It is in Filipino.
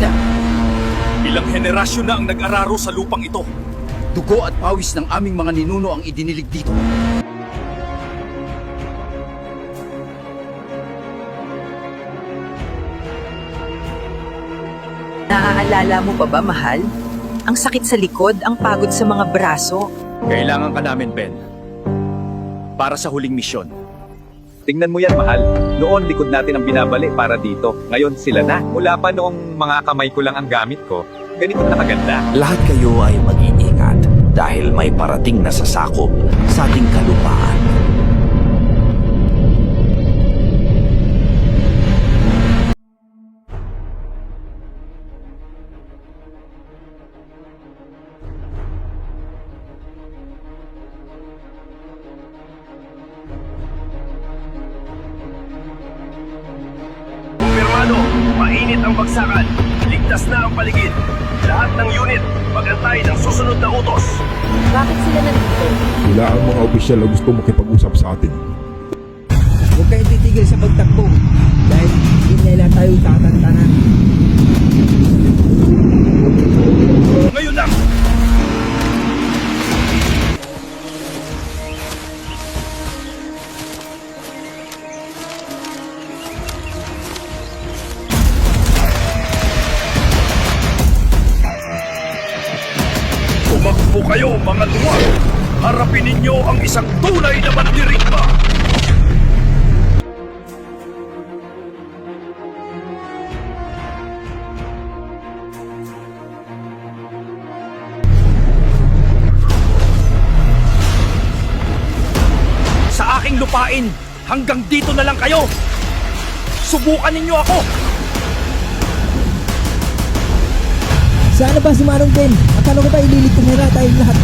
na. Ilang henerasyon na ang nag-araro sa lupang ito. Dugo at pawis ng aming mga ninuno ang idinilig dito. Naaalala mo pa ba, mahal? Ang sakit sa likod, ang pagod sa mga braso. Kailangan ka namin, Ben. Para sa huling misyon. Tingnan mo yan, mahal. Noon, likod natin ang binabali para dito. Ngayon, sila na. Mula pa noong mga kamay ko lang ang gamit ko, ganito na kaganda. Lahat kayo ay mag-iingat dahil may parating na sasakop sa ating kalupaan. Kumpirmado, mainit ang bagsakan. Ligtas na ang paligid. Lahat ng unit, magantay ng susunod na utos. Bakit sila nandito? Wala ang mga opisyal na gusto makipag-usap sa atin. Huwag kayong titigil sa pagtakbo dahil hindi nila tayo tatantanan. Ngayon na! Tumakbo kayo, mga duwag! Harapin ninyo ang isang tunay na mandirigma! Sa aking lupain, hanggang dito na lang kayo! Subukan ninyo ako! Sana ba si Manong Ben? Akala ko ba ililit ko muna tayong lahat?